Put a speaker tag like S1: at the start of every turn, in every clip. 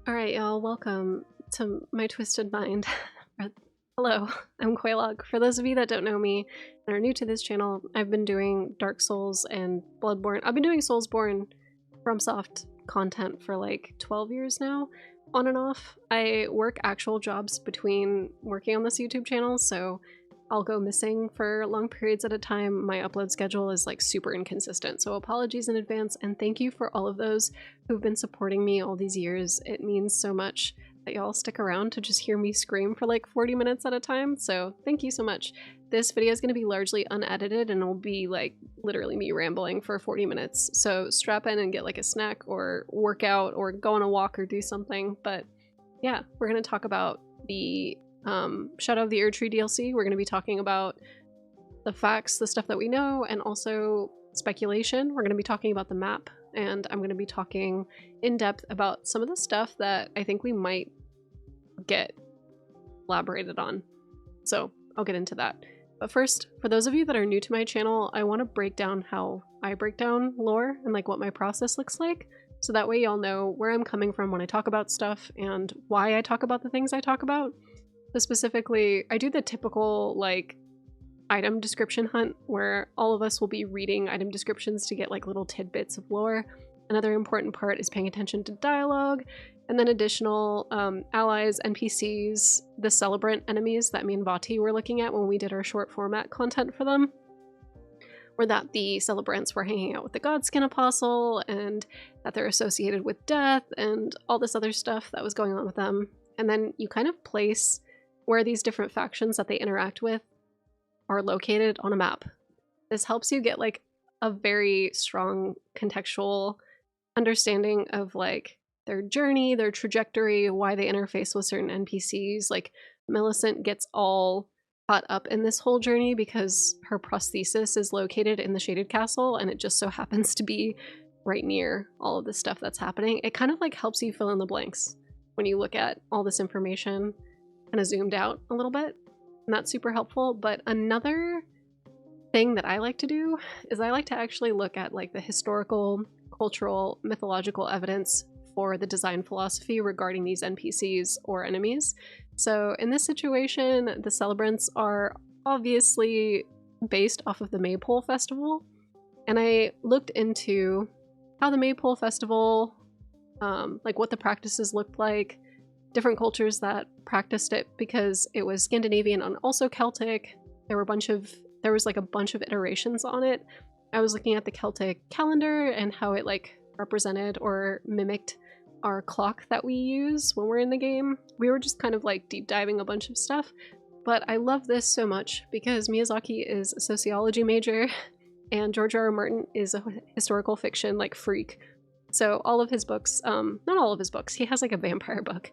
S1: Alright, y'all, welcome to my twisted mind. Hello, I'm Quaylog. For those of you that don't know me and are new to this channel, I've been doing Dark Souls and Bloodborne. I've been doing Soulsborne FromSoft content for like 12 years now, on and off. I work actual jobs between working on this YouTube channel, so I'll go missing for long periods at a time. My upload schedule is like super inconsistent, so apologies in advance, and thank you for all of those who've been supporting me all these years. It means so much that y'all stick around to just hear me scream for like 40 minutes at a time, so thank you so much. This video is going to be largely unedited and it'll be like literally me rambling for 40 minutes, so strap in and get like a snack or work out or go on a walk or do something. But yeah, we're going to talk about the Shadow of the Erdtree DLC. We're going to be talking about the facts, the stuff that we know, and also speculation. We're going to be talking about the map, and I'm going to be talking in depth about some of the stuff that I think we might get elaborated on. So I'll get into that. But first, for those of you that are new to my channel, I want to break down how I break down lore and like what my process looks like, so that way y'all know where I'm coming from when I talk about stuff and why I talk about the things I talk about. So specifically, I do the typical like item description hunt where all of us will be reading item descriptions to get like little tidbits of lore. Another important part is paying attention to dialogue, and then additional allies, NPCs, the celebrant enemies that me and Vati were looking at when we did our short format content for them, were that the celebrants were hanging out with the Godskin Apostle and that they're associated with death and all this other stuff that was going on with them. And then you kind of place where these different factions that they interact with are located on a map. This helps you get like a very strong contextual understanding of like their journey, their trajectory, why they interface with certain NPCs. Like Millicent gets all caught up in this whole journey because her prosthesis is located in the Shaded Castle, and it just so happens to be right near all of the stuff that's happening. It kind of like helps you fill in the blanks when you look at all this information kind of zoomed out a little bit, and that's super helpful. But another thing that I like to do is I like to actually look at like the historical, cultural, mythological evidence for the design philosophy regarding these NPCs or enemies. So in this situation, the celebrants are obviously based off of the Maypole Festival, and I looked into how the Maypole Festival, like what the practices looked like, different cultures that practiced it, because it was Scandinavian and also Celtic. There was like a bunch of iterations on it. I was looking at the Celtic calendar and how it like represented or mimicked our clock that we use when we're in the game. We were just kind of like deep diving a bunch of stuff, but I love this so much because Miyazaki is a sociology major and George R. R. Martin is a historical fiction like freak. So all of his books, not all of his books, he has like a vampire book,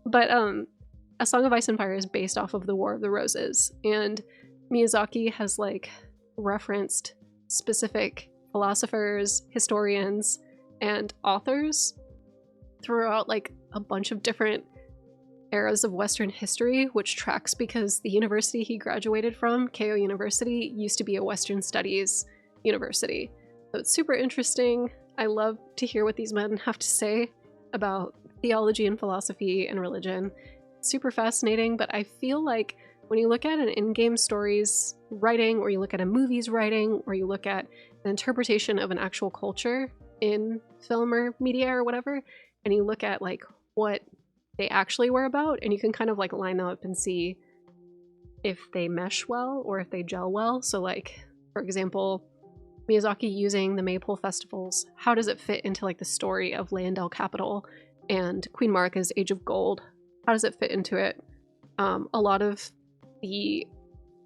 S1: but A Song of Ice and Fire is based off of the War of the Roses, and Miyazaki has like referenced specific philosophers, historians, and authors throughout like a bunch of different eras of Western history, which tracks because the university he graduated from, Keio University, used to be a Western Studies university. So it's super interesting. I love to hear what these men have to say about theology and philosophy and religion. It's super fascinating, but I feel like when you look at an in-game story's writing, or you look at a movie's writing, or you look at an interpretation of an actual culture in film or media or whatever, and you look at like what they actually were about, and you can kind of like line them up and see if they mesh well or if they gel well. So like, for example, Miyazaki using the Maypole festivals, how does it fit into like the story of Leyndell Capital and Queen Marika's Age of Gold? How does it fit into it? A lot of the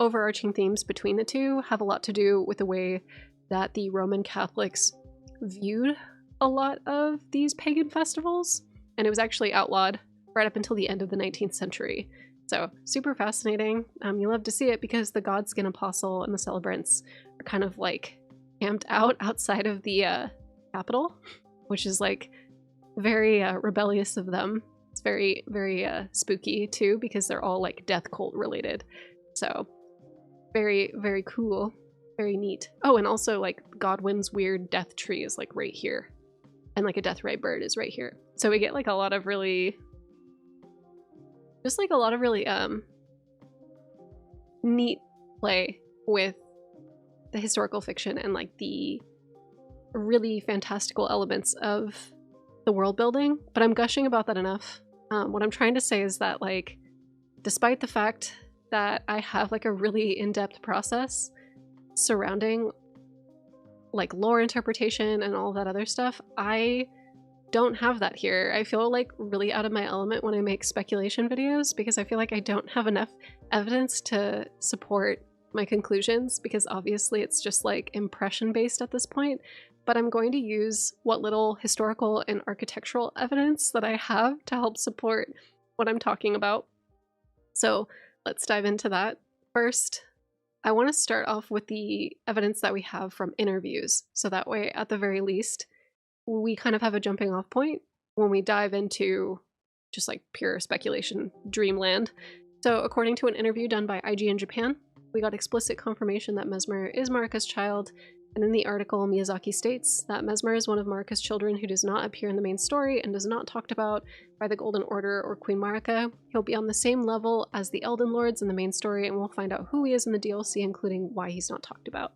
S1: overarching themes between the two have a lot to do with the way that the Roman Catholics viewed a lot of these pagan festivals, and it was actually outlawed right up until the end of the 19th century. So super fascinating. You love to see it because the Godskin Apostle and the celebrants are kind of like camped out outside of the capital, which is like very rebellious of them. It's very, very spooky too, because they're all like death cult related. So very, very cool. Very neat. Oh, and also like Godwin's weird death tree is like right here. and like a death ray bird is right here. So we get like a lot of really, just like a lot of really neat play with the historical fiction and like the really fantastical elements of the world building. But I'm gushing about that enough. What I'm trying to say is that, like, despite the fact that I have like a really in-depth process surrounding like lore interpretation and all that other stuff, I don't have that here. I feel like really out of my element when I make speculation videos because I feel like I don't have enough evidence to support my conclusions, because obviously it's just like impression based at this point. But I'm going to use what little historical and architectural evidence that I have to help support what I'm talking about. So let's dive into that. First, I want to start off with the evidence that we have from interviews. So that way, at the very least, we kind of have a jumping off point when we dive into just like pure speculation dreamland. So according to an interview done by IGN Japan, we got explicit confirmation that Mesmer is Marika's child, and in the article, Miyazaki states that Mesmer is one of Marika's children who does not appear in the main story and is not talked about by the Golden Order or Queen Marika. He'll be on the same level as the Elden Lords in the main story, and we'll find out who he is in the DLC, including why he's not talked about.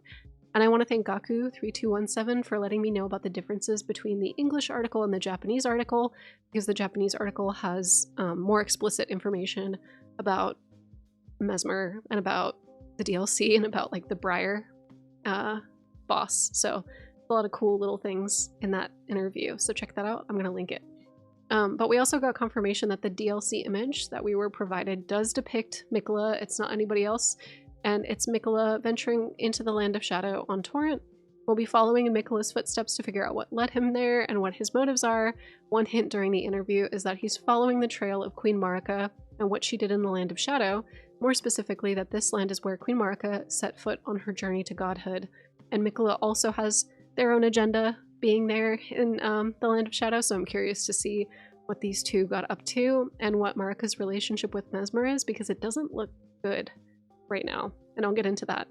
S1: And I want to thank Gaku3217 for letting me know about the differences between the English article and the Japanese article, because the Japanese article has more explicit information about Mesmer and about the DLC and about like the Briar boss. So a lot of cool little things in that interview, so check that out. I'm going to link it. But we also got confirmation that the DLC image that we were provided does depict Miquella. It's not anybody else, and it's Miquella venturing into the Land of Shadow on Torrent. We'll be following in Miquella's footsteps to figure out what led him there and what his motives are. One hint during the interview is that he's following the trail of Queen Marika and what she did in the Land of Shadow, more specifically that this land is where Queen Marika set foot on her journey to godhood. And Miquella also has their own agenda being there in the Land of Shadow, so I'm curious to see what these two got up to and what Marika's relationship with Mesmer is, because it doesn't look good right now, and I'll get into that.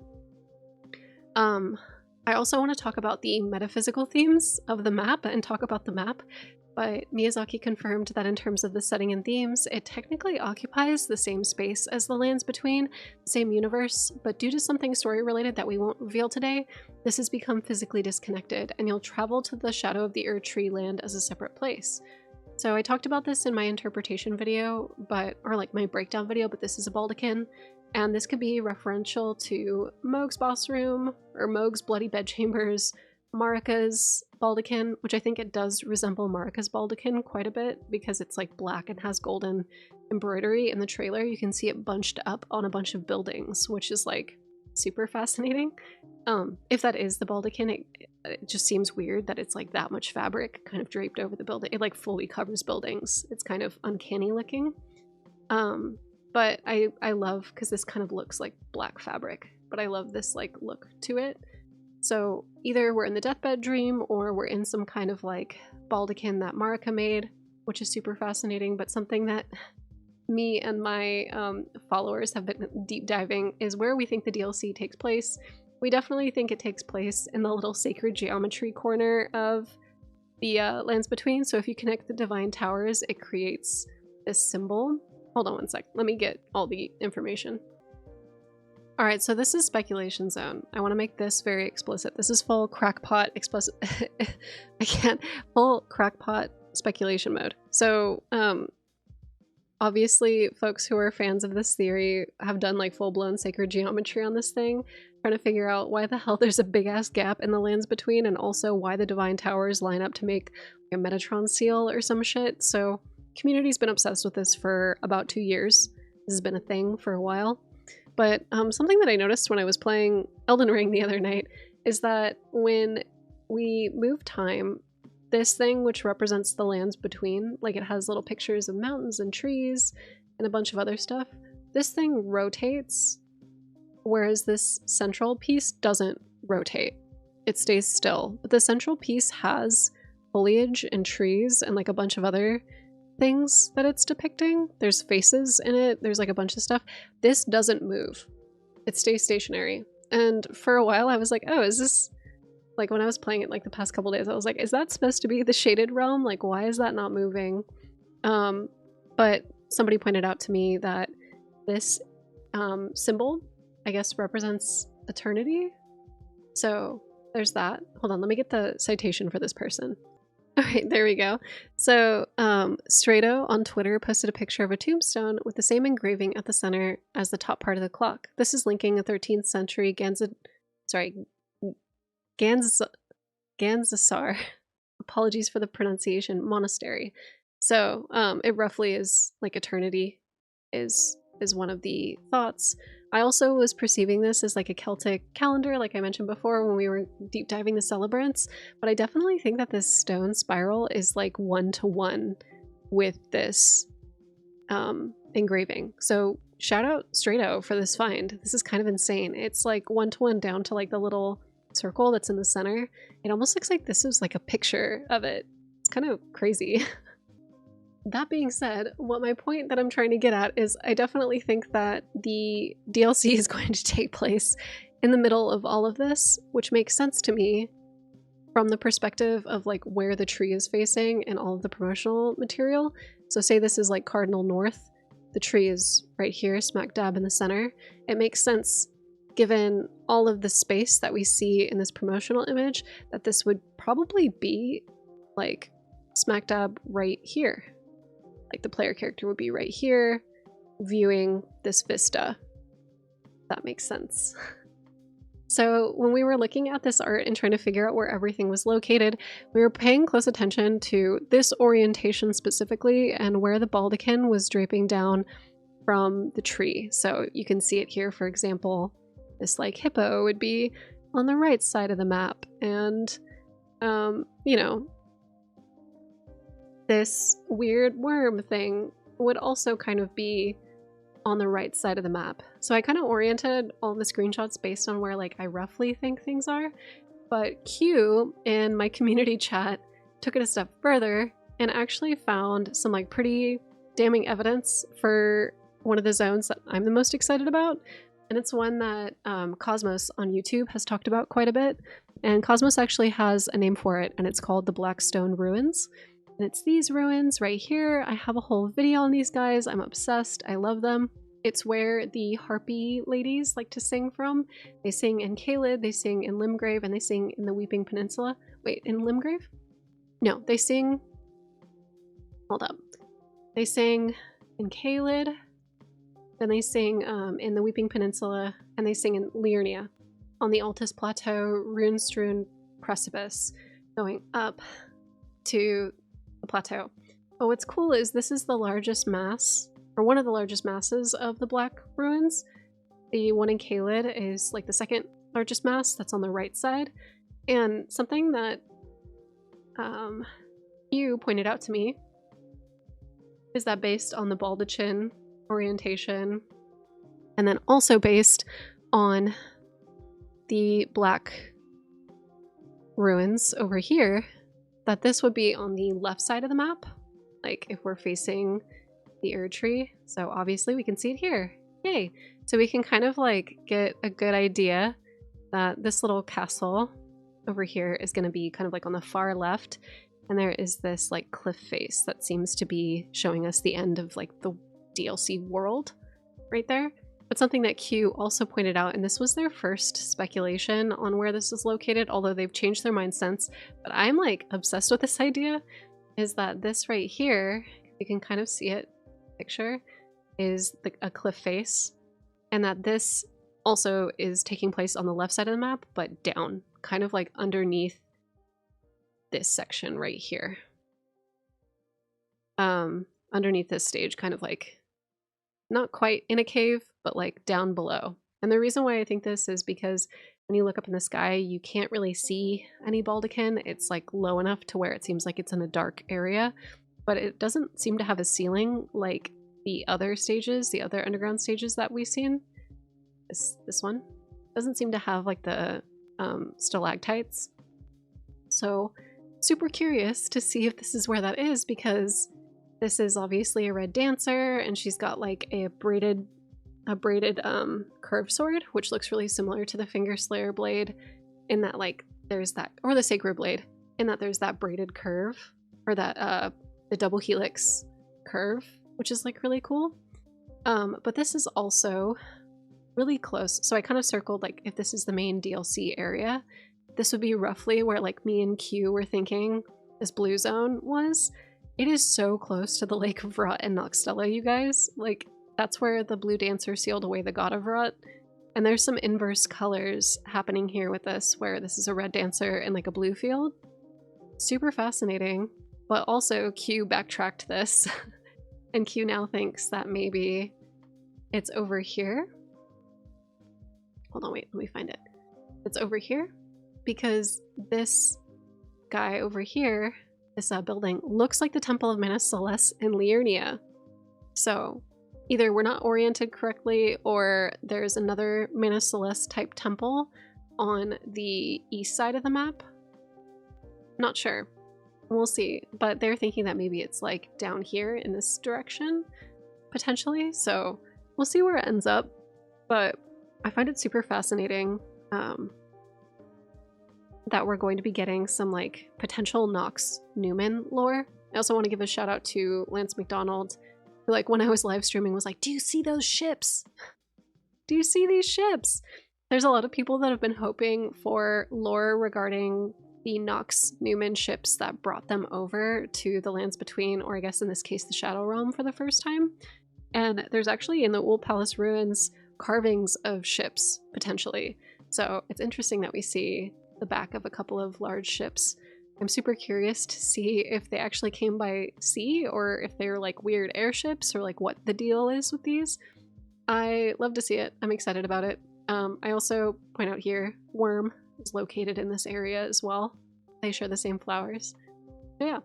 S1: I also want to talk about the metaphysical themes of the map and talk about the map, but Miyazaki confirmed that in terms of the setting and themes, it technically occupies the same space as the Lands Between, the same universe, but due to something story-related that we won't reveal today, this has become physically disconnected, and you'll travel to the Shadow of the Erdtree land as a separate place. So I talked about this in my interpretation video, or like my breakdown video, but this is a Baldachin, and this could be referential to Mohg's boss room, or Mohg's bloody bedchambers, Marika's Baldachin, which I think it does resemble Marika's Baldachin quite a bit because it's like black and has golden embroidery. In the trailer, you can see it bunched up on a bunch of buildings, which is like super fascinating. If that is the Baldachin, it just seems weird that it's like that much fabric kind of draped over the building. It like fully covers buildings. It's kind of uncanny looking. But I love, because this kind of looks like black fabric, but I love this like look to it. So either we're in the deathbed dream or we're in some kind of like Baldachin that Marika made, which is super fascinating, but something that me and my followers have been deep diving is where we think the DLC takes place. We definitely think it takes place in the little sacred geometry corner of the Lands Between. So if you connect the Divine Towers, it creates this symbol. Hold on one sec. Let me get all the information. All right, so this is speculation zone. I want to make this very explicit. This is full crackpot explicit. Full crackpot speculation mode. So, obviously, folks who are fans of this theory have done like full-blown sacred geometry on this thing, trying to figure out why the hell there's a big-ass gap in the Lands Between, and also why the Divine Towers line up to make like, a Metatron seal or some shit. So, community's been obsessed with this for about 2 years. This has been a thing for a while. But something that I noticed when I was playing Elden Ring the other night is that when we move time, this thing, which represents the Lands Between, like it has little pictures of mountains and trees and a bunch of other stuff, this thing rotates, whereas this central piece doesn't rotate. It stays still. But the central piece has foliage and trees and like a bunch of other things that it's depicting. There's faces in it, there's like a bunch of stuff. This doesn't move. It stays stationary. And for a while I was like, oh, is this Like when I was playing it like the past couple days, I was like, is that supposed to be the shaded realm? Like why is that not moving? But somebody pointed out to me that this symbol, I guess, represents eternity. So there's that. Hold on, let me get the citation for this person. All right, there we go. So Strato on Twitter posted a picture of a tombstone with the same engraving at the center as the top part of the clock. This is linking a 13th century Ganzasar, apologies for the pronunciation, monastery. So it roughly is like eternity is one of the thoughts. I also was perceiving this as like a Celtic calendar, like I mentioned before when we were deep diving the celebrants, but I definitely think that this stone spiral is like one-to-one with this engraving. So shout out Strato for this find. This is kind of insane. It's like one-to-one down to like the little circle that's in the center. It almost looks like this is like a picture of it. It's kind of crazy. That being said, what my point that I'm trying to get at is I definitely think that the DLC is going to take place in the middle of all of this, which makes sense to me from the perspective of like where the tree is facing and all of the promotional material. So say this is like Cardinal North, the tree is right here, smack dab in the center. It makes sense given all of the space that we see in this promotional image that this would probably be like smack dab right here. Like the player character would be right here, viewing this vista. That makes sense. So when we were looking at this art and trying to figure out where everything was located, we were paying close attention to this orientation specifically and where the baldachin was draping down from the tree. So you can see it here, for example, this like hippo would be on the right side of the map. And, you know, this weird worm thing would also kind of be on the right side of the map. So I kind of oriented all the screenshots based on where like I roughly think things are, but Q in my community chat took it a step further and actually found some like pretty damning evidence for one of the zones that I'm the most excited about. And it's one that Cosmos on YouTube has talked about quite a bit. And Cosmos actually has a name for it, and it's called the Blackstone Ruins. And it's these ruins right here. I have a whole video on these guys. I'm obsessed. I love them. It's where the Harpy ladies like to sing from. They sing in Caelid, they sing in Limgrave, and they sing in the Weeping Peninsula. Wait, in Limgrave? No, they sing... Hold up. They sing in Caelid, then they sing in the Weeping Peninsula, and they sing in Liurnia on the Altus Plateau, rune-strewn precipice, going up to the plateau. But what's cool is this is the largest mass, or one of the largest masses of the Black Ruins. The one in Caelid is like the second largest mass that's on the right side. And something that you pointed out to me is that based on the baldachin orientation, and then also based on the Black Ruins over here, that this would be on the left side of the map, like if we're facing the Erd tree. So obviously we can see it here. Yay! So we can kind of like get a good idea that this little castle over here is going to be kind of like on the far left, and there is this like cliff face that seems to be showing us the end of like the DLC world right there. But something that Q also pointed out, and this was their first speculation on where this is located, although they've changed their mind since, but I'm like obsessed with this idea, is that this right here, you can kind of see it, picture, is a cliff face, and that this also is taking place on the left side of the map, but down, kind of like underneath this section right here. Underneath this stage, kind of like not quite in a cave, but like down below. And the reason why I think this is because when you look up in the sky, you can't really see any baldachin. It's like low enough to where it seems like it's in a dark area, but it doesn't seem to have a ceiling like the other stages, the other underground stages that we've seen. This one doesn't seem to have like the stalactites. So super curious to see if this is where that is, because this is obviously a red dancer, and she's got like a braided curved sword, which looks really similar to the Finger Slayer blade in that like there's that, or the Sacred Blade, in that there's that braided curve, or that the double helix curve, which is like really cool. But this is also really close. So I kind of circled like if this is the main DLC area, this would be roughly where like me and Q were thinking this blue zone was. It is so close to the Lake of Rot and Noxtella, you guys. Like, that's where the blue dancer sealed away the god of Rot. And there's some inverse colors happening here with this, where this is a red dancer and like a blue field. Super fascinating. But also Q backtracked this. And Q now thinks that maybe it's over here. Hold on, wait, let me find it. It's over here because this guy over here, this building, looks like the Temple of Mana Celeste in Liurnia. So either we're not oriented correctly, or there's another Mana Celeste type temple on the east side of the map. Not sure. We'll see. But they're thinking that maybe it's like down here in this direction, potentially. So we'll see where it ends up. But I find it super fascinating that we're going to be getting some like potential Nox Newman lore. I also want to give a shout out to Lance McDonald, who like when I was live streaming was like, do you see those ships? Do you see these ships? There's a lot of people that have been hoping for lore regarding the Nox Newman ships that brought them over to the Lands Between, or I guess in this case the Shadow Realm for the first time. And there's actually in the Old Palace ruins carvings of ships potentially. So it's interesting that we see the back of a couple of large ships. I'm super curious to see if they actually came by sea or if they're like weird airships, or like what the deal is with these. I love to see it. I'm excited about it. I also point out here, Worm is located in this area as well. They share the same flowers. But yeah,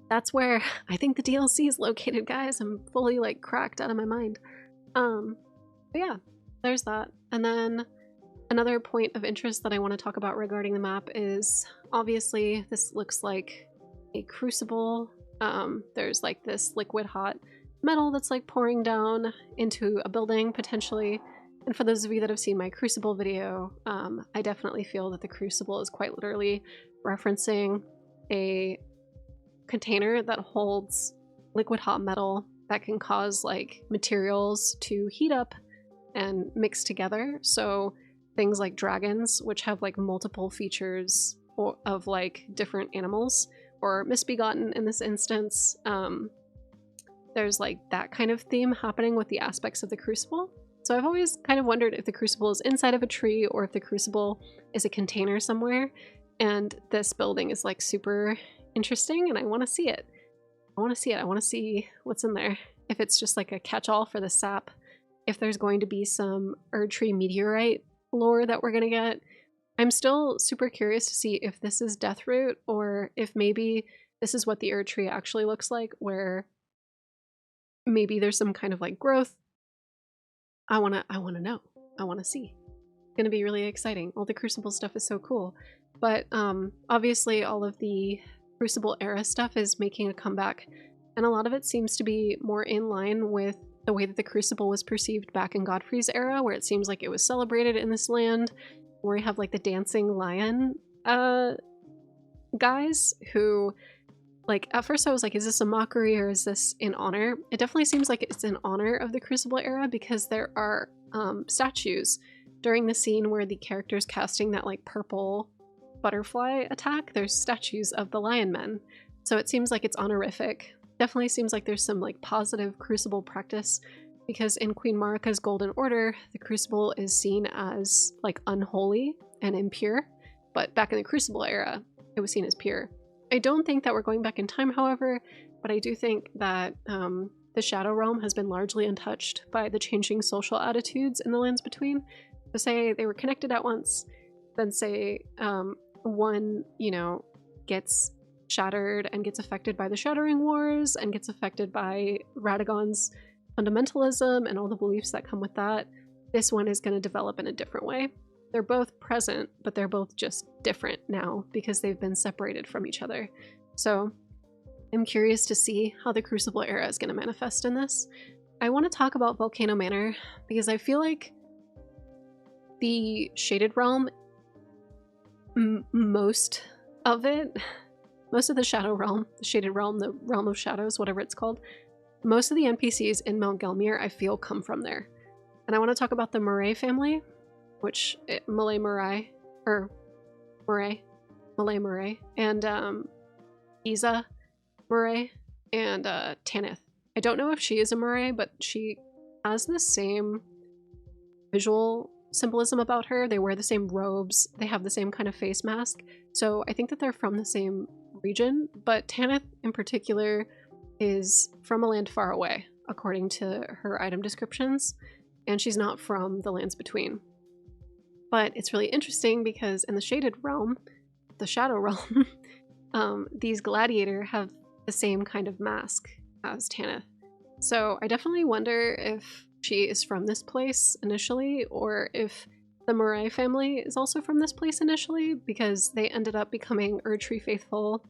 S1: that's where I think the DLC is located, guys. I'm fully like cracked out of my mind. But yeah, there's that. And then another point of interest that I want to talk about regarding the map is obviously this looks like a crucible. There's like this liquid hot metal that's like pouring down into a building potentially. And for those of you that have seen my crucible video, I definitely feel that the crucible is quite literally referencing a container that holds liquid hot metal that can cause like materials to heat up and mix together. So things like dragons, which have like multiple features of like different animals, or misbegotten in this instance, there's like that kind of theme happening with the aspects of the crucible. So I've always kind of wondered if the crucible is inside of a tree or if the crucible is a container somewhere. And this building is like super interesting and I want to see it. I want to see it. I want to see what's in there. If it's just like a catch-all for the sap, if there's going to be some Erdtree meteorite lore that we're going to get. I'm still super curious to see if this is Deathroot or if maybe this is what the Erdtree actually looks like, where maybe there's some kind of like growth. I want to know. I want to see. It's going to be really exciting. All the Crucible stuff is so cool. But obviously all of the Crucible era stuff is making a comeback, and a lot of it seems to be more in line with the way that the Crucible was perceived back in Godfrey's era, where it seems like it was celebrated in this land, where we have like the dancing lion guys who, like, at first I was like, is this a mockery or is this in honor? It definitely seems like it's in honor of the Crucible era, because there are statues during the scene where the character's casting that like purple butterfly attack. There's statues of the lion men, so it seems like it's honorific. Definitely seems like there's some like positive Crucible practice, because in Queen Marika's Golden Order, the Crucible is seen as like unholy and impure, but back in the Crucible era, it was seen as pure. I don't think that we're going back in time, however, but I do think that the Shadow Realm has been largely untouched by the changing social attitudes in the Lands Between. So say they were connected at once, then say one, you know, gets shattered and gets affected by the Shattering Wars and gets affected by Radagon's fundamentalism and all the beliefs that come with that. This one is going to develop in a different way. They're both present, but they're both just different now because they've been separated from each other. So I'm curious to see how the Crucible era is going to manifest in this. I want to talk about Volcano Manor because I feel like the Shaded Realm most of it, most of the Shadow Realm, the Shaded Realm, the Realm of Shadows, whatever it's called, most of the NPCs in Mount Gelmir I feel come from there. And I want to talk about the Murray family, which Malay Murray, or Murray, Malay Murray, and Giza Murray, and Tanith. I don't know if she is a Murray, but she has the same visual symbolism about her. They wear the same robes, they have the same kind of face mask, so I think that they're from the same region, but Tanith in particular is from a land far away, according to her item descriptions, and she's not from the lands between. But it's really interesting because in the Shaded Realm, the Shadow Realm, these gladiator have the same kind of mask as Tanith. So I definitely wonder if she is from this place initially, or if the Murray family is also from this place initially, because they ended up becoming Erdtree faithful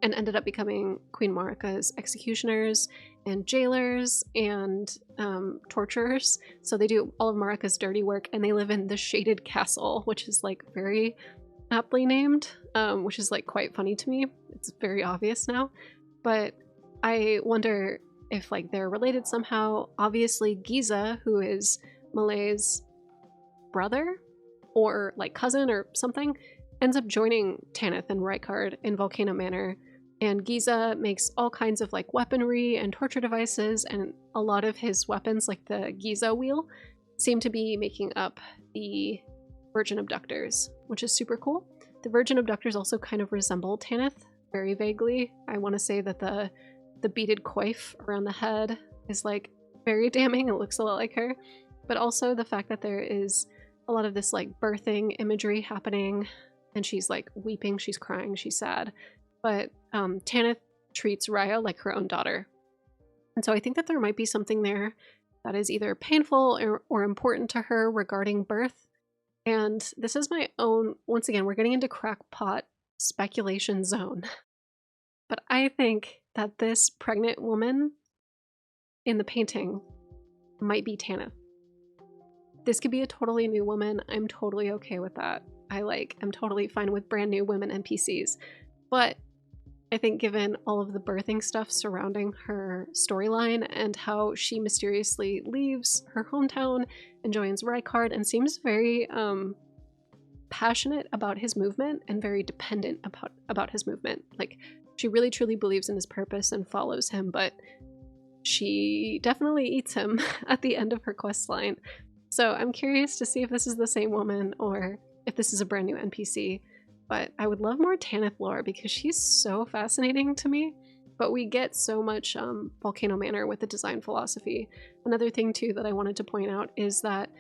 S1: and ended up becoming Queen Marika's executioners and jailers and torturers. So they do all of Marika's dirty work, and they live in the Shaded Castle, which is like very aptly named, which is like quite funny to me. It's very obvious now, but I wonder if like they're related somehow. Obviously Giza, who is Malay's brother or like cousin or something, ends up joining Tanith and Rykard in Volcano Manor, and Giza makes all kinds of like weaponry and torture devices, and a lot of his weapons, like the Giza wheel, seem to be making up the Virgin Abductors, which is super cool. The Virgin Abductors also kind of resemble Tanith very vaguely. I want to say that the beaded coif around the head is like very damning. It looks a lot like her, but also the fact that there is a lot of this like birthing imagery happening, and she's like weeping, she's crying, she's sad. But Tanith treats Raya like her own daughter, and so I think that there might be something there that is either painful or important to her regarding birth. And this is my own, once again, we're getting into crackpot speculation zone, but I think that this pregnant woman in the painting might be Tanith. This could be a totally new woman. I'm totally okay with that. I'm totally fine with brand new women NPCs. But I think given all of the birthing stuff surrounding her storyline and how she mysteriously leaves her hometown and joins Rykard and seems very passionate about his movement and very dependent about his movement. Like, she really truly believes in his purpose and follows him, but she definitely eats him at the end of her quest line. So I'm curious to see if this is the same woman or if this is a brand new NPC. But I would love more Tanith lore because she's so fascinating to me. But we get so much Volcano Manor with the design philosophy. Another thing too that I wanted to point out is that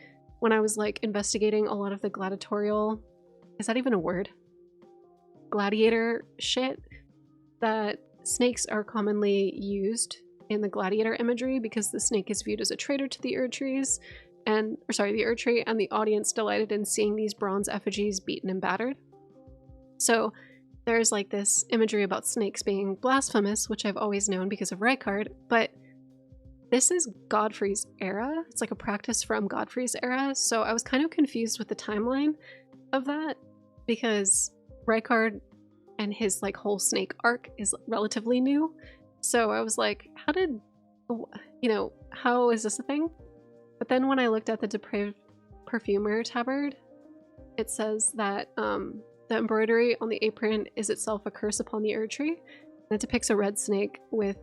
S1: when I was like investigating a lot of the gladiatorial, is that even a word? Gladiator shit, that snakes are commonly used in the gladiator imagery because the snake is viewed as a traitor to the Erdtrees, the Erdtree, and the audience delighted in seeing these bronze effigies beaten and battered. So there's like this imagery about snakes being blasphemous, which I've always known because of Rykard, but this is Godfrey's era. It's like a practice from Godfrey's era, so I was kind of confused with the timeline of that because Rykard and his like whole snake arc is relatively new. So I was like, how is this a thing? But then when I looked at the Depraved Perfumer tabard, it says that the embroidery on the apron is itself a curse upon the Erdtree, and it depicts a red snake with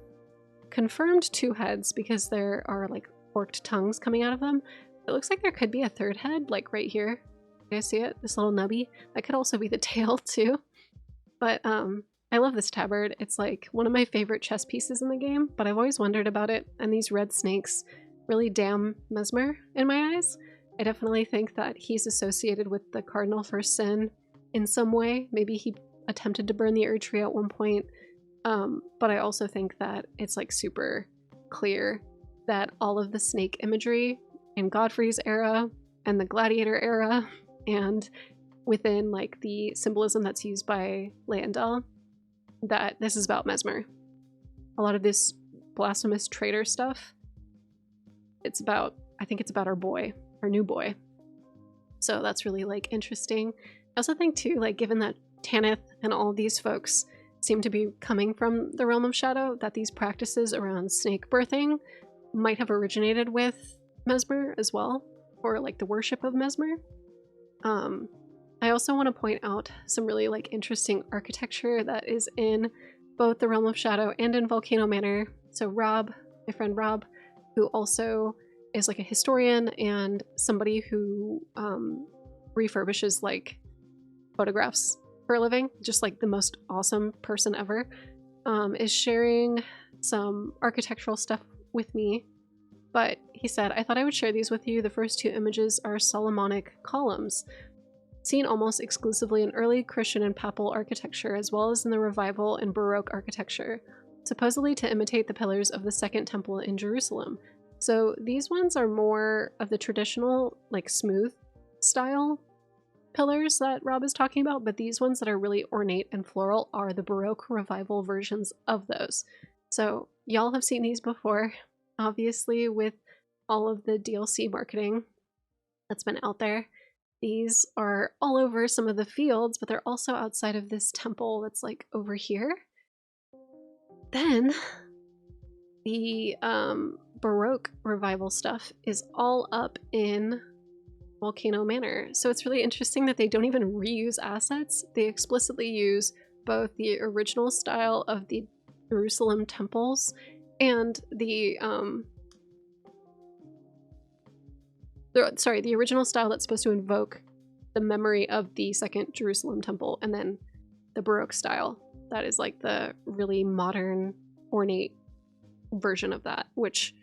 S1: confirmed 2 heads because there are like forked tongues coming out of them. It looks like there could be a 3rd head, like right here. You guys see it? This little nubby? That could also be the tail too. But I love this tabard. It's like one of my favorite chess pieces in the game, but I've always wondered about it, and these red snakes really damn Mesmer in my eyes. I definitely think that he's associated with the Cardinal First Sin in some way. Maybe he attempted to burn the Erdtree at one point, but I also think that it's like super clear that all of the snake imagery in Godfrey's era and the Gladiator era and within like the symbolism that's used by Leandel, that this is about Mesmer. A lot of this blasphemous traitor stuff, I think it's about our boy, our new boy. So that's really like interesting. I also think too, like, given that Tanith and all these folks seem to be coming from the realm of shadow, that these practices around snake birthing might have originated with Mesmer as well, or like the worship of Mesmer. I also want to point out some really like interesting architecture that is in both the realm of shadow and in Volcano Manor. So Rob, my friend Rob, who also is like a historian and somebody who refurbishes like photographs for a living, just like the most awesome person ever, is sharing some architectural stuff with me. But he said, I thought I would share these with you. The first two images are Solomonic columns, seen almost exclusively in early Christian and papal architecture, as well as in the Revival and Baroque architecture, supposedly to imitate the pillars of the Second Temple in Jerusalem. So these ones are more of the traditional, like smooth style pillars that Rob is talking about, but these ones that are really ornate and floral are the Baroque Revival versions of those. So y'all have seen these before. Obviously, with all of the DLC marketing that's been out there, these are all over some of the fields, but they're also outside of this temple that's like over here. Then the Baroque Revival stuff is all up in Volcano Manor. So it's really interesting that they don't even reuse assets. They explicitly use both the original style of the Jerusalem temples and the original style that's supposed to invoke the memory of the Second Jerusalem temple, and then the Baroque style that is like the really modern, ornate version of that, which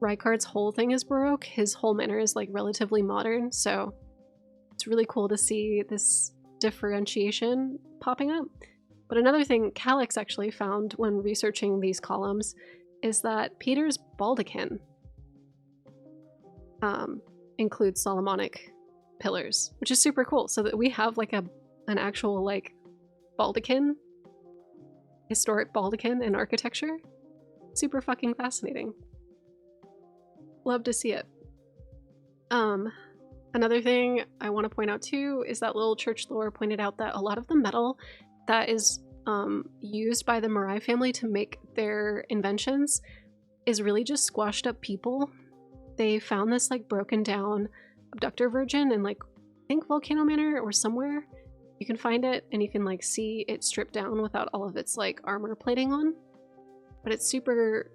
S1: Rykard's whole thing is Baroque. His whole manor is like relatively modern, so it's really cool to see this differentiation popping up. But another thing Calix actually found when researching these columns is that Peter's baldachin includes Solomonic pillars, which is super cool. So that we have like an actual like baldachin, historic baldachin in architecture. Super fucking fascinating. Love to see it. Another thing I want to point out too is that Little Church Lore pointed out that a lot of the metal that is used by the Marai family to make their inventions is really just squashed up people. They found this like broken down abductor virgin in like, I think Volcano Manor or somewhere. You can find it and you can like see it stripped down without all of its like armor plating on. But it's super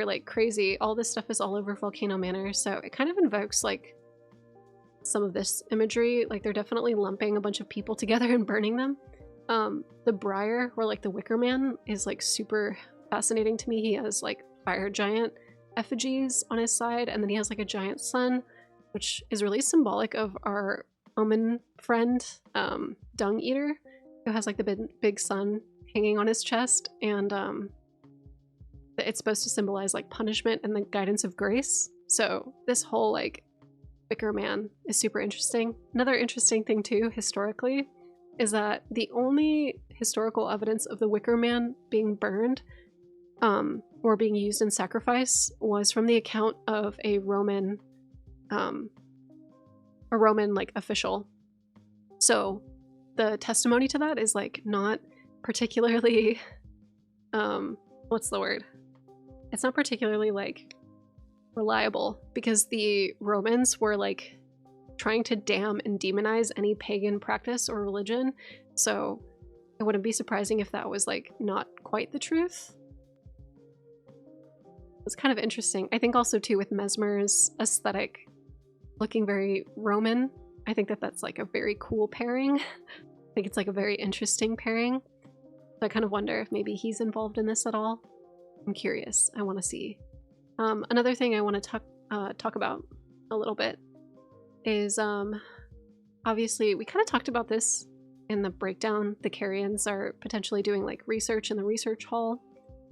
S1: like crazy. All this stuff is all over Volcano Manor, so it kind of invokes like some of this imagery. Like they're definitely lumping a bunch of people together and burning them. The Briar, or like the Wicker Man, is like super fascinating to me. He has like fire giant effigies on his side, and then he has like a giant sun, which is really symbolic of our omen friend, Dung Eater, who has like the big sun hanging on his chest, and it's supposed to symbolize like punishment and the guidance of grace. So this whole like Wicker Man is super interesting. Another interesting thing too, historically, is that the only historical evidence of the Wicker Man being burned or being used in sacrifice was from the account of a Roman like official. So the testimony to that is like not particularly what's the word? It's not particularly like reliable, because the Romans were like trying to damn and demonize any pagan practice or religion. So it wouldn't be surprising if that was like not quite the truth. It's kind of interesting. I think also too with Mesmer's aesthetic looking very Roman, I think that that's like a very cool pairing. I think it's like a very interesting pairing. So I kind of wonder if maybe he's involved in this at all. I'm curious. I want to see. Another thing I want to talk about a little bit is obviously we kind of talked about this in the breakdown. The Carians are potentially doing like research in the research hall.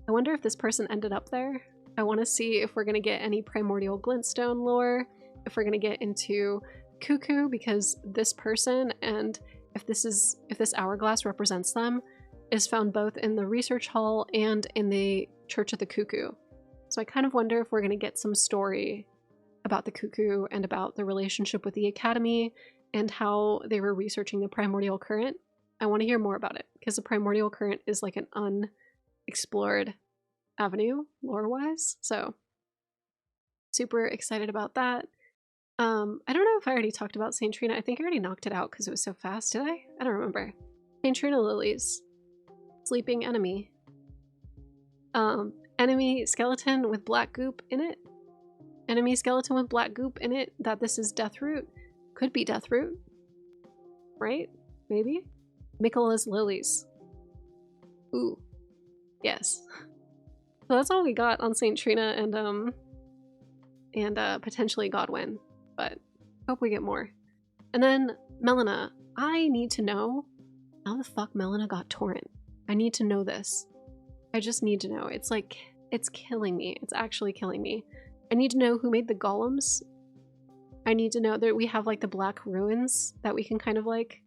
S1: I wonder if this person ended up there. I want to see if we're going to get any primordial glintstone lore, if we're going to get into Cuckoo, because this person, and if this hourglass represents them, is found both in the research hall and in the Church of the Cuckoo. So I kind of wonder if we're going to get some story about the Cuckoo and about the relationship with the Academy and how they were researching the primordial current. I want to hear more about it because the primordial current is like an unexplored avenue lore-wise. So super excited about that. I don't know if I already talked about St. Trina. I think I already knocked it out because it was so fast. Did I? I don't remember. St. Trina lilies. Sleeping enemy. Enemy skeleton with black goop in it. Enemy skeleton with black goop in it. That this is Deathroot. Could be Deathroot. Right? Maybe? Michaela's lilies. Ooh. Yes. So that's all we got on St. Trina and potentially Godwin. But hope we get more. And then Melina. I need to know how the fuck Melina got Torrent. I need to know this. I just need to know. It's like, it's killing me. It's actually killing me. I need to know who made the golems. I need to know that we have like the black ruins that we can kind of like,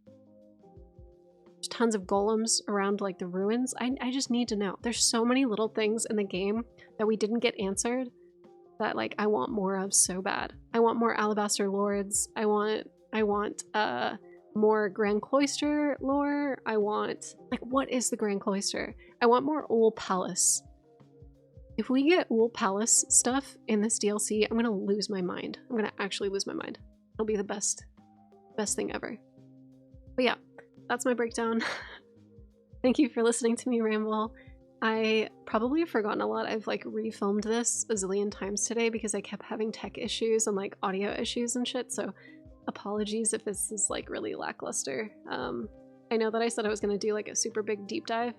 S1: there's tons of golems around like the ruins. I just need to know. There's so many little things in the game that we didn't get answered that like I want more of so bad. I want more Alabaster Lords. I want more Grand Cloister lore. I want, like, what is the Grand Cloister? I want more Old Palace. If we get Old Palace stuff in this DLC, I'm gonna lose my mind. I'm gonna actually lose my mind. It'll be the best thing ever. But yeah, that's my breakdown. Thank you for listening to me ramble. I probably have forgotten a lot. I've like refilmed this a zillion times today because I kept having tech issues and like audio issues and shit, so apologies if this is like really lackluster. I know that I said I was going to do like a super big deep dive.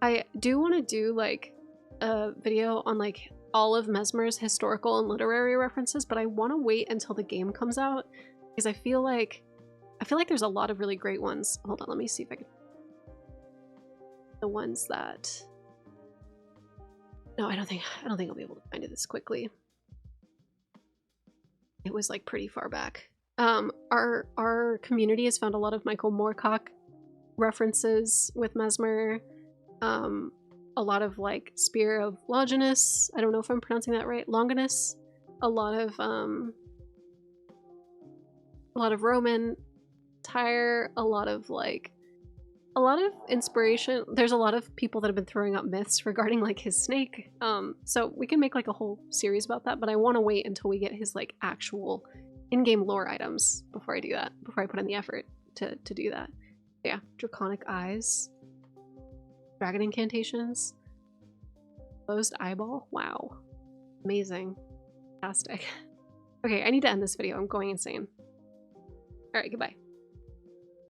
S1: I do want to do like a video on like all of Mesmer's historical and literary references, but I want to wait until the game comes out because I feel like there's a lot of really great ones. Hold on, let me see if I can. The ones that. No, I don't think I'll be able to find it this quickly. It was like pretty far back. Our community has found a lot of Michael Moorcock references with Mesmer. A lot of like Spear of Longinus. I don't know if I'm pronouncing that right. Longinus. A lot of Roman Tyre. A lot of inspiration. There's a lot of people that have been throwing up myths regarding like his snake. So we can make like a whole series about that, but I want to wait until we get his like actual in-game lore items before I do that, before I put in the effort to do that. Yeah, Draconic Eyes. Dragon Incantations. Closed Eyeball. Wow. Amazing. Fantastic. Okay, I need to end this video. I'm going insane. Alright, goodbye.